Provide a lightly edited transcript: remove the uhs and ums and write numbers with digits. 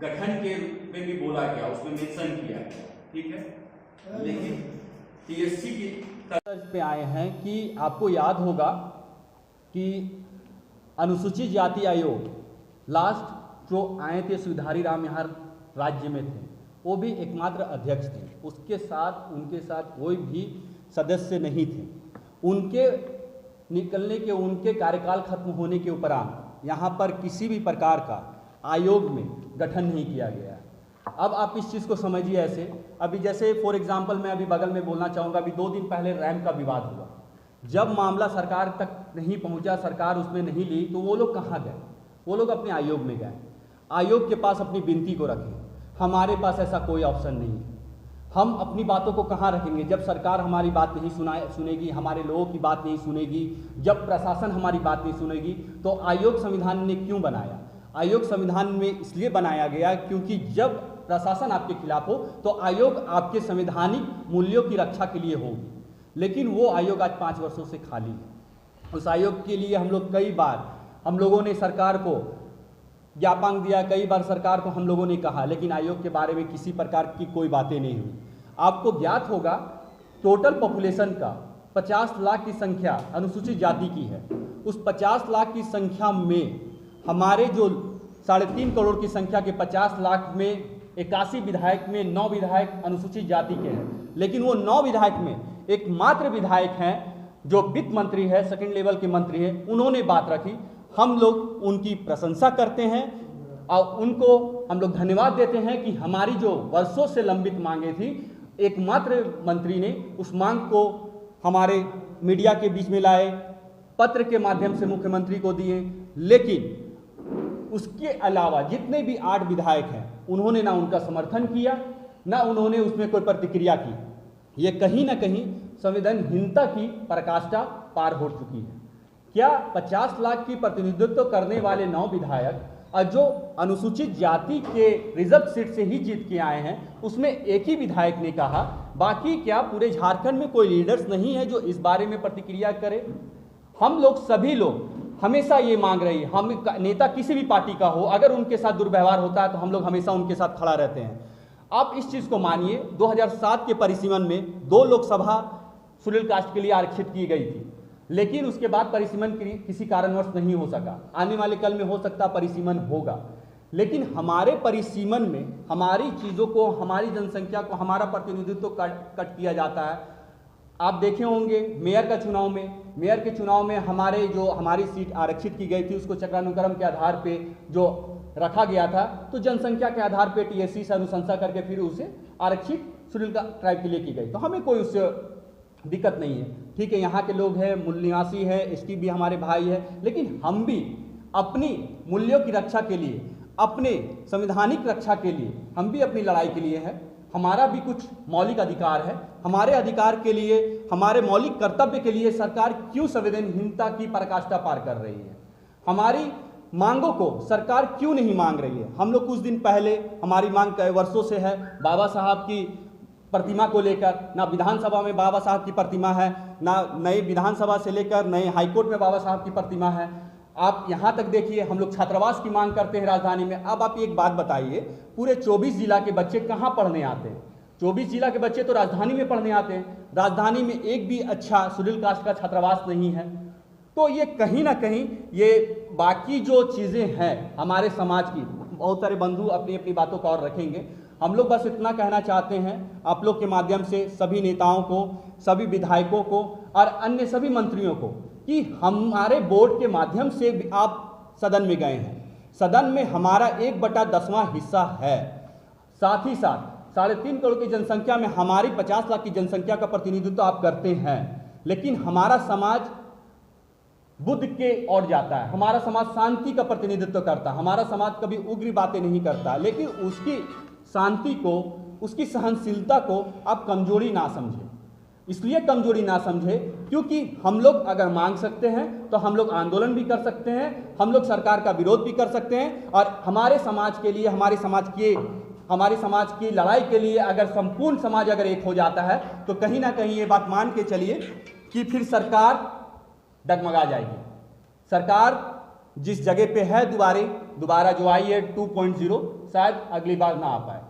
गठन के रूप में भी बोला गया, उसमें मेंशन किया गया, ठीक है। लेकिन टीएससी की तर्ज पे आए हैं कि आपको याद होगा कि अनुसूचित जाति आयोग लास्ट जो आए थे सुधारी राम यहाँ राज्य में थे, वो भी एकमात्र अध्यक्ष थे, उसके साथ उनके साथ कोई भी सदस्य नहीं थे। उनके निकलने के, उनके कार्यकाल खत्म होने के उपरांत यहाँ पर किसी भी प्रकार का आयोग में गठन नहीं किया गया। अब आप इस चीज़ को समझिए ऐसे, अभी जैसे फॉर एग्जांपल मैं अभी बगल में बोलना चाहूँगा, अभी 2 दिन पहले रैंक का विवाद हुआ, जब मामला सरकार तक नहीं पहुँचा, सरकार उसमें नहीं ली, तो वो लोग कहाँ गए? वो लोग अपने आयोग में गए, आयोग के पास अपनी विनती को रखें। हमारे पास ऐसा कोई ऑप्शन नहीं है। हम अपनी बातों को कहाँ रखेंगे जब सरकार हमारी बात नहीं सुनेगी, हमारे लोगों की बात नहीं सुनेगी, जब प्रशासन हमारी बात नहीं सुनेगी? तो आयोग संविधान ने क्यों बनाया? आयोग संविधान में इसलिए बनाया गया क्योंकि जब प्रशासन आपके खिलाफ हो तो आयोग आपके संवैधानिक मूल्यों की रक्षा के लिए होगी। लेकिन वो आयोग आज 5 वर्षों से खाली है। उस आयोग के लिए हम लोग कई बार, हम लोगों ने सरकार को ज्ञापन दिया, कई बार सरकार को हम लोगों ने कहा, लेकिन आयोग के बारे में किसी प्रकार की कोई बातें नहीं हुई। आपको ज्ञात होगा टोटल पॉपुलेशन का 50 लाख की संख्या अनुसूचित जाति की है। उस 50 लाख की संख्या में हमारे जो 3.5 करोड़ की संख्या के 50 लाख में 81 विधायक में 9 विधायक अनुसूचित जाति के हैं। लेकिन वो 9 विधायक में एकमात्र विधायक हैं जो वित्त मंत्री है, सेकंड लेवल के मंत्री हैं, उन्होंने बात रखी। हम लोग उनकी प्रशंसा करते हैं और उनको हम लोग धन्यवाद देते हैं कि हमारी जो वर्षों से लंबित मांगे थी, एकमात्र मंत्री ने उस मांग को हमारे मीडिया के बीच में लाए, पत्र के माध्यम से मुख्यमंत्री को दिए। लेकिन उसके अलावा जितने भी 8 विधायक हैं, उन्होंने ना उनका समर्थन किया, ना उन्होंने उसमें कोई प्रतिक्रिया की। ये कहीं ना कहीं संविधानहीनता की पराकाष्ठा पार हो चुकी है। क्या 50 लाख की प्रतिनिधित्व करने वाले 9 विधायक और जो अनुसूचित जाति के रिजर्व सीट से ही जीत के आए हैं, उसमें एक ही विधायक ने कहा, बाकी क्या पूरे झारखंड में कोई लीडर्स नहीं है जो इस बारे में प्रतिक्रिया करे? हम लोग सभी लोग हमेशा ये मांग रही है, हम नेता किसी भी पार्टी का हो, अगर उनके साथ दुर्व्यवहार होता है तो हम लोग हमेशा उनके साथ खड़ा रहते हैं। आप इस चीज़ को मानिए, 2007 के परिसीमन में 2 लोकसभा शेड्यूल कास्ट के लिए आरक्षित की गई थी, लेकिन उसके बाद परिसीमन किसी कारणवश नहीं हो सका। आने वाले कल में हो सकता परिसीमन होगा, लेकिन हमारे परिसीमन में हमारी चीज़ों को, हमारी जनसंख्या को, हमारा प्रतिनिधित्व कट किया जाता है। आप देखे होंगे मेयर के चुनाव में हमारी सीट आरक्षित की गई थी, उसको चक्रानुक्रम के आधार पे जो रखा गया था, तो जनसंख्या के आधार पे टीएससी से अनुशंसा करके फिर उसे आरक्षित शेड्यूल ट्राइब के लिए की गई। तो हमें कोई उससे दिक्कत नहीं है, ठीक है। यहाँ के लोग हैं, मूल निवासी है, एसटी भी हमारे भाई है, लेकिन हम भी अपनी मूल्यों की रक्षा के लिए, अपने संवैधानिक रक्षा के लिए, हम भी अपनी लड़ाई के लिए हैं। हमारा भी कुछ मौलिक अधिकार है, हमारे अधिकार के लिए, हमारे मौलिक कर्तव्य के लिए सरकार क्यों संवेदनहीनता की पराकाष्ठा पार कर रही है? हमारी मांगों को सरकार क्यों नहीं मांग रही है? हम लोग कुछ दिन पहले, हमारी मांग वर्षों से है बाबा साहब की प्रतिमा को लेकर, ना विधानसभा में बाबा साहब की प्रतिमा है, ना नए विधानसभा से लेकर नए हाईकोर्ट में बाबा साहब की प्रतिमा है। आप यहाँ तक देखिए, हम लोग छात्रावास की मांग करते हैं राजधानी में। अब आप एक बात बताइए, पूरे 24 जिला के बच्चे कहाँ पढ़ने आते हैं? 24 जिला के बच्चे तो राजधानी में पढ़ने आते हैं। राजधानी में एक भी अच्छा शेड्यूल कास्ट का छात्रावास नहीं है। तो ये कहीं ना कहीं ये बाकी जो चीज़ें हैं हमारे समाज की, बहुत सारे बंधु अपनी अपनी बातों को और रखेंगे। हम लोग बस इतना कहना चाहते हैं आप लोग के माध्यम से सभी नेताओं को, सभी विधायकों को और अन्य सभी मंत्रियों को, कि हमारे बोर्ड के माध्यम से आप सदन में गए हैं, सदन में हमारा 1/10वां हिस्सा है। साथ ही साथ 3.5 करोड़ की जनसंख्या में हमारी 50 लाख की जनसंख्या का प्रतिनिधित्व आप करते हैं, लेकिन हमारा समाज बुद्ध के ओर जाता है, हमारा समाज शांति का प्रतिनिधित्व करता है, हमारा समाज कभी उग्र बातें नहीं करता, लेकिन उसकी शांति को, उसकी सहनशीलता को आप कमजोरी ना समझें। इसलिए कमजोरी ना समझे क्योंकि हम लोग अगर मांग सकते हैं तो हम लोग आंदोलन भी कर सकते हैं, हम लोग सरकार का विरोध भी कर सकते हैं, और हमारे समाज के लिए, हमारे समाज की लड़ाई के लिए अगर संपूर्ण समाज अगर एक हो जाता है तो कहीं ना कहीं ये बात मान के चलिए कि फिर सरकार डगमगा जाएगी, सरकार जिस जगह पे है दोबारा जो आई है 2.0 शायद अगली बार ना आ पाए।